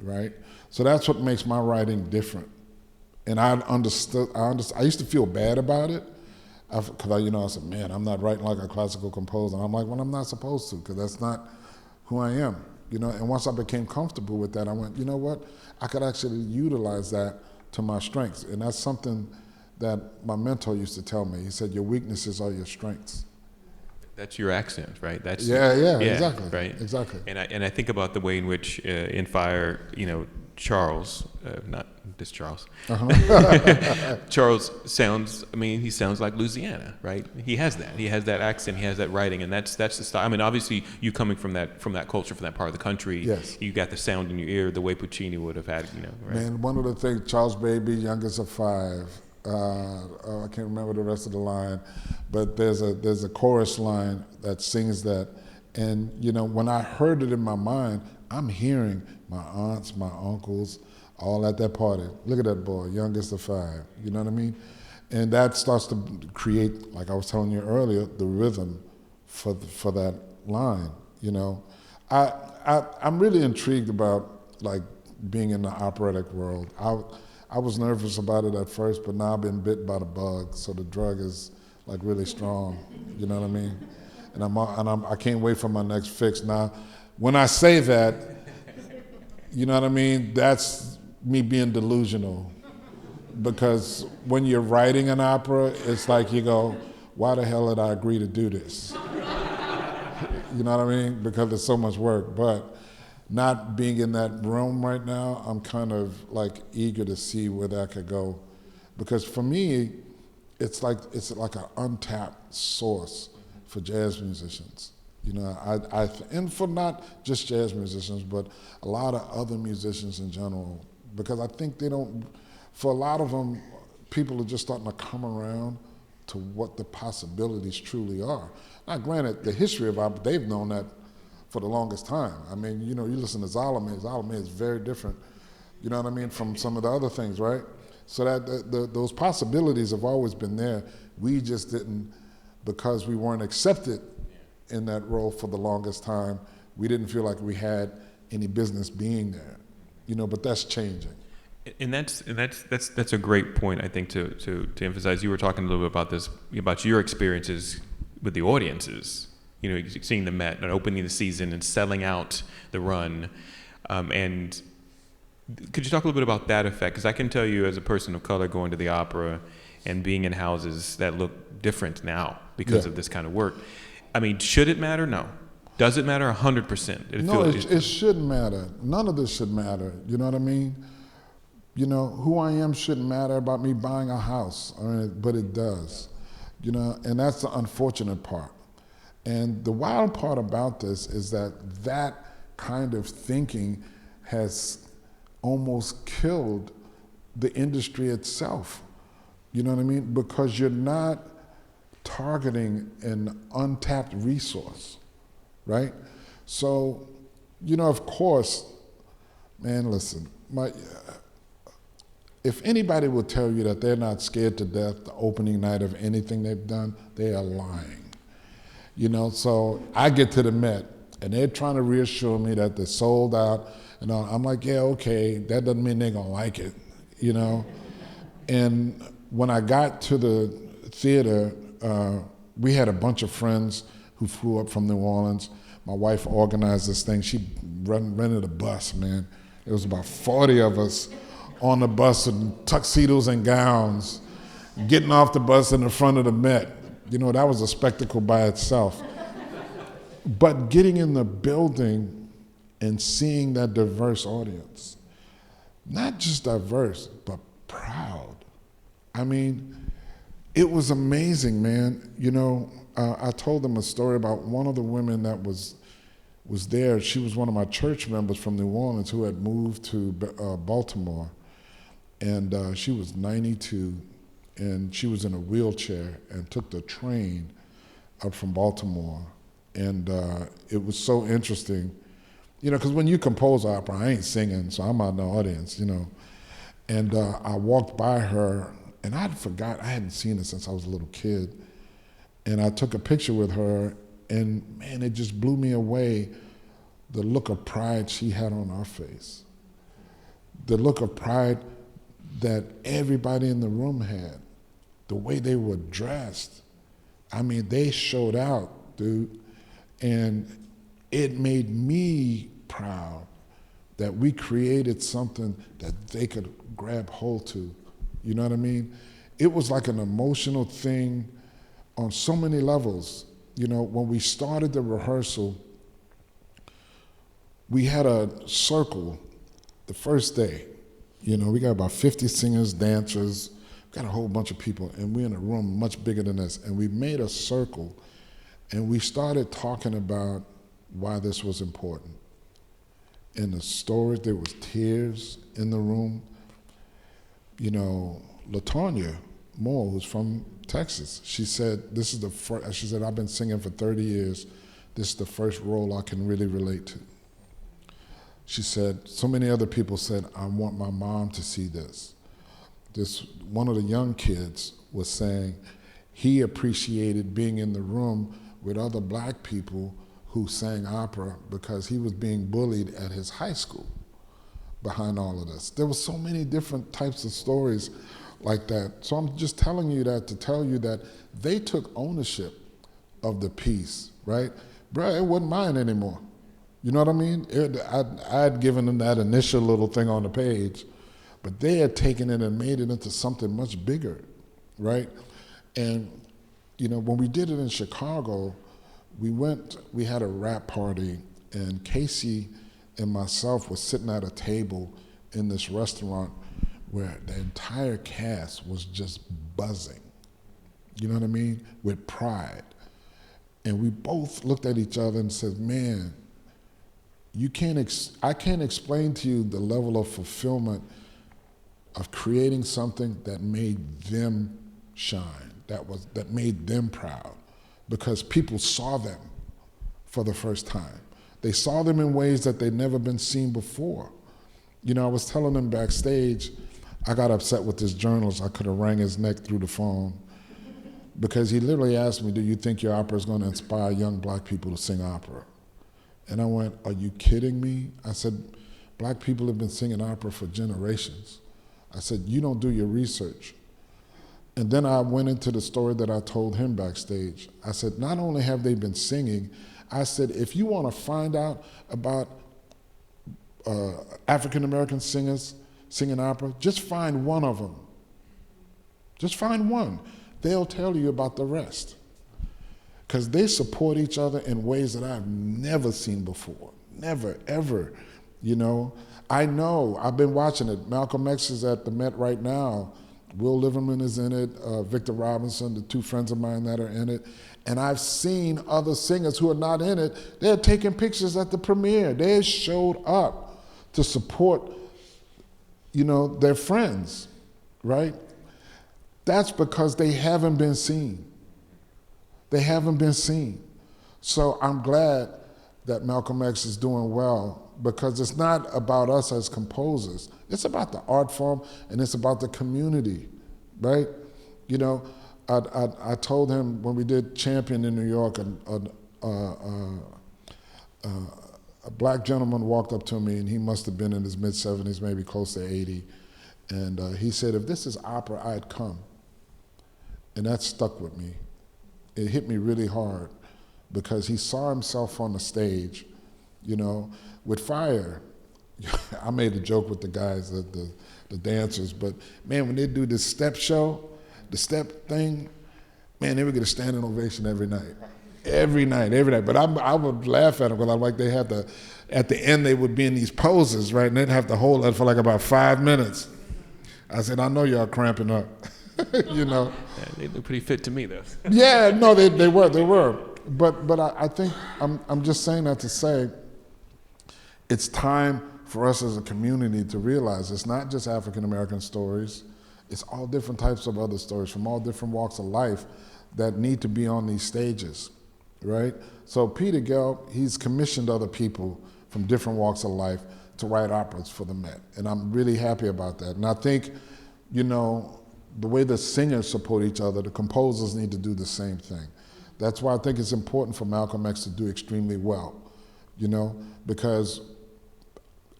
right? So that's what makes my writing different. And I used to feel bad about it, because I said, man, I'm not writing like a classical composer. And I'm like, well, I'm not supposed to, because that's not who I am. And once I became comfortable with that, I went, you know what? I could actually utilize that to my strengths. And that's something that my mentor used to tell me. He said, your weaknesses are your strengths. That's your accent, right? That's yeah, exactly. Right. Exactly. And I think about the way in which in Fire, Charles, not this Charles. Uh-huh. Charles sounds. I mean, he sounds like Louisiana, right? He has that. He has that accent. He has that writing, and that's the style. I mean, obviously, you coming from that culture, from that part of the country. Yes. You got the sound in your ear, the way Puccini would have had. Right? Man, one of the things, Charles Baby, youngest of five. I can't remember the rest of the line, but there's a chorus line that sings that, and when I heard it in my mind, I'm hearing my aunts, my uncles, all at that party. Look at that boy, youngest of five. You know what I mean? And that starts to create, like I was telling you earlier, the rhythm for that line. I'm really intrigued about like being in the operatic world. I was nervous about it at first, but now I've been bit by the bug, so the drug is like really strong. You know what I mean? And I can't wait for my next fix. Now, when I say that, you know what I mean? That's me being delusional, because when you're writing an opera, it's like you go, why the hell did I agree to do this? You know what I mean? Because it's so much work. But not being in that realm right now, I'm kind of like eager to see where that could go, because for me, it's like an untapped source for jazz musicians. And for not just jazz musicians, but a lot of other musicians in general, because I think for a lot of them, people are just starting to come around to what the possibilities truly are. Now, granted, the history of opera, they've known that for the longest time. I mean, you listen to Zalame is very different, you know what I mean, from some of the other things, right? So that those possibilities have always been there. We just didn't, because we weren't accepted in that role for the longest time, we didn't feel like we had any business being there, but that's changing. And that's a great point, I think, to emphasize. You were talking a little bit about this, about your experiences with the audiences, seeing the Met and opening the season and selling out the run. And could you talk a little bit about that effect? Because I can tell you, as a person of color, going to the opera and being in houses that look different now because of this kind of work. I mean, should it matter? No. Does it matter? 100%. No, it shouldn't matter. None of this should matter. You know what I mean? Who I am shouldn't matter about me buying a house, but it does. And that's the unfortunate part. And the wild part about this is that kind of thinking has almost killed the industry itself. You know what I mean? Because you're not targeting an untapped resource, right? So, of course, man, listen, if anybody will tell you that they're not scared to death the opening night of anything they've done, they are lying. So I get to the Met, and they're trying to reassure me that they're sold out, and I'm like, yeah, okay, that doesn't mean they're gonna like it, And when I got to the theater, we had a bunch of friends who flew up from New Orleans. My wife organized this thing. She rented a bus, man. It was about 40 of us on the bus in tuxedos and gowns, getting off the bus in the front of the Met. That was a spectacle by itself. But getting in the building and seeing that diverse audience, not just diverse, but proud. I mean, it was amazing, man. I told them a story about one of the women that was there. She was one of my church members from New Orleans who had moved to Baltimore. And she was 92, and she was in a wheelchair and took the train up from Baltimore. And it was so interesting, because when you compose opera, I ain't singing, so I'm out in the audience, And I walked by her, and I hadn't seen her since I was a little kid. And I took a picture with her, and man, it just blew me away, the look of pride she had on her face. The look of pride that everybody in the room had, the way they were dressed. I mean, they showed out, dude. And it made me proud that we created something that they could grab hold to. You know what I mean? It was like an emotional thing on so many levels. When we started the rehearsal, we had a circle the first day. We got about 50 singers, dancers, got a whole bunch of people, and we're in a room much bigger than this. And we made a circle, and we started talking about why this was important. In the stories, there was tears in the room. LaTonya Moore, who's from Texas, she said, this is the first, she said, I've been singing for 30 years. This is the first role I can really relate to. She said, so many other people said, I want my mom to see this. One of the young kids was saying he appreciated being in the room with other black people who sang opera because he was being bullied at his high school behind all of this. There were so many different types of stories like that. So I'm just telling you that to tell you that they took ownership of the piece, right? Bruh, it wasn't mine anymore. You know what I mean? I had given them that initial little thing on the page, but they had taken it and made it into something much bigger, right? And, when we did it in Chicago, we had a rap party, and Casey and myself were sitting at a table in this restaurant where the entire cast was just buzzing, you know what I mean, with pride. And we both looked at each other and said, man, I can't explain to you the level of fulfillment of creating something that made them shine, that made them proud, because people saw them for the first time. They saw them in ways that they'd never been seen before. I was telling them backstage, I got upset with this journalist. I could have wrung his neck through the phone because he literally asked me, do you think your opera is going to inspire young black people to sing opera? And I went, are you kidding me? I said, black people have been singing opera for generations. I said, you don't do your research. And then I went into the story that I told him backstage. I said, not only have they been singing, I said, if you want to find out about African-American singers singing opera, just find one of them. Just find one. They'll tell you about the rest. Because they support each other in ways that I've never seen before. Never, ever. I know, I've been watching it. Malcolm X is at the Met right now. Will Liverman is in it, Victor Robinson, the two friends of mine that are in it. And I've seen other singers who are not in it. They're taking pictures at the premiere. They showed up to support, their friends, right? That's because they haven't been seen. They haven't been seen. So I'm glad that Malcolm X is doing well, because it's not about us as composers. It's about the art form, and it's about the community, right? I told him when we did Champion in New York, a black gentleman walked up to me, and he must have been in his mid-70s, maybe close to 80, and he said, if this is opera, I'd come. And that stuck with me. It hit me really hard, because he saw himself on the stage, with fire. I made a joke with the guys, the dancers, but man, when they do this step show, the step thing, man, they would get a standing ovation every night. Every night. But I would laugh at them, because I'm like, at the end they would be in these poses, right? And they'd have to hold that for like about 5 minutes. I said, I know y'all cramping up. Yeah, they look pretty fit to me, though. Yeah, no, they were. But I think I'm just saying that to say it's time for us as a community to realize it's not just African American stories, it's all different types of other stories from all different walks of life that need to be on these stages, right? So Peter Gelb, he's commissioned other people from different walks of life to write operas for the Met, and I'm really happy about that. And I think, the way the singers support each other, the composers need to do the same thing. That's why I think it's important for Malcolm X to do extremely well, because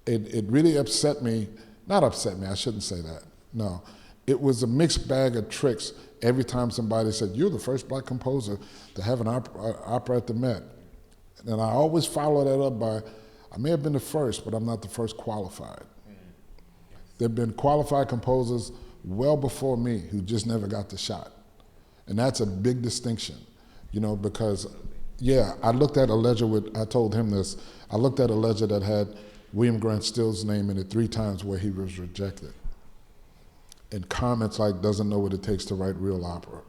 it really upset me, not upset me, I shouldn't say that, no. It was a mixed bag of tricks every time somebody said, you're the first black composer to have an opera at the Met. And I always follow that up by, I may have been the first, but I'm not the first qualified. There have been qualified composers well before me who just never got the shot. And that's a big distinction, because, I looked at a ledger I told him this, I looked at a ledger that had William Grant Still's name in it 3 times where he was rejected. And comments like, doesn't know what it takes to write real opera.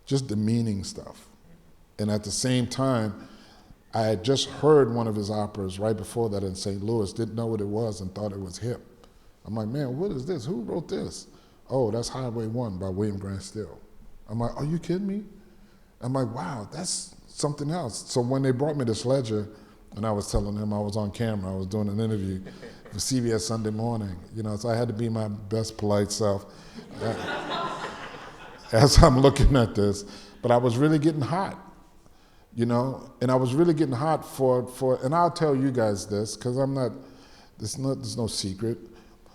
Just demeaning stuff. And at the same time, I had just heard one of his operas right before that in St. Louis, didn't know what it was and thought it was hip. I'm like, man, what is this? Who wrote this? Oh, that's Highway 1 by William Grant Still. I'm like, are you kidding me? I'm like, wow, that's something else. So when they brought me this ledger, and I was telling him I was on camera, I was doing an interview for CBS Sunday Morning, so I had to be my best polite self as I'm looking at this. But I was really getting hot, and I was really getting hot for and I'll tell you guys this, because there's no secret.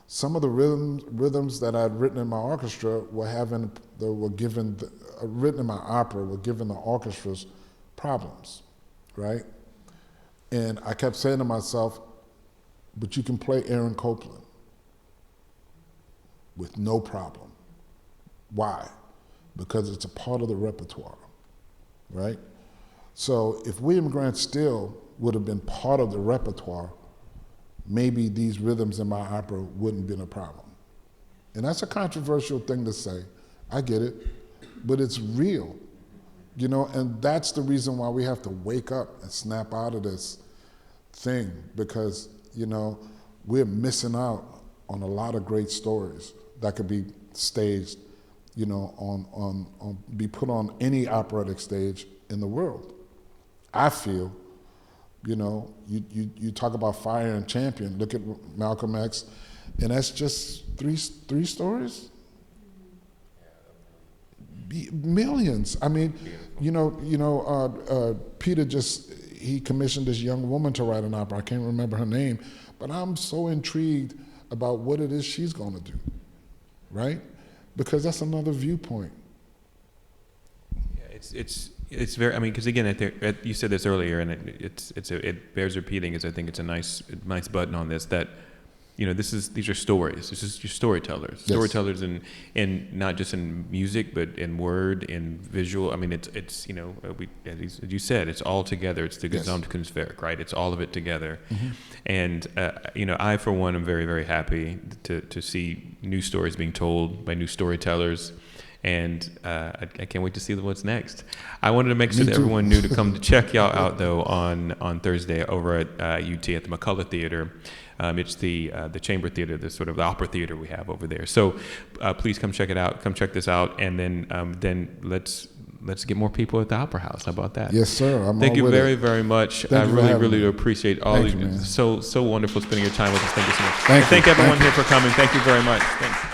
Some of the rhythms that I'd written in my orchestra written in my opera were giving the orchestras problems, right? And I kept saying to myself, but you can play Aaron Copland with no problem. Why? Because it's a part of the repertoire, right? So if William Grant Still would have been part of the repertoire, maybe these rhythms in my opera wouldn't have been a problem. And that's a controversial thing to say. I get it, but it's real, and that's the reason why we have to wake up and snap out of this thing, because, we're missing out on a lot of great stories that could be staged, be put on any operatic stage in the world. I feel, you talk about Fire and Champion, look at Malcolm X, and that's just three stories? Millions. I mean, Peter he commissioned this young woman to write an opera. I can't remember her name, but I'm so intrigued about what it is she's going to do, right? Because that's another viewpoint. Yeah, it's very. I mean, because again, you said this earlier, and it bears repeating. Is I think it's a nice button on this that. These are stories. This is your storytellers. Yes. Storytellers in not just in music, but in word, in visual. I mean, it's as you said, it's all together. It's the Gesamtkunstwerk, right? It's all of it together. Mm-hmm. And I for one am very, very happy to see new stories being told by new storytellers. And I can't wait to see what's next. I wanted to make sure that everyone knew to come to check y'all out though on Thursday over at UT at the McCullough Theater. It's the chamber theater, the sort of the opera theater we have over there. So please come check it out. Come check this out, and then let's get more people at the Opera House. How about that? Yes, sir. Thank you very, very much. I really appreciate all of you. Man. So wonderful spending your time with us. Thank you so much. Thank everyone here for coming. Thank you very much. Thanks.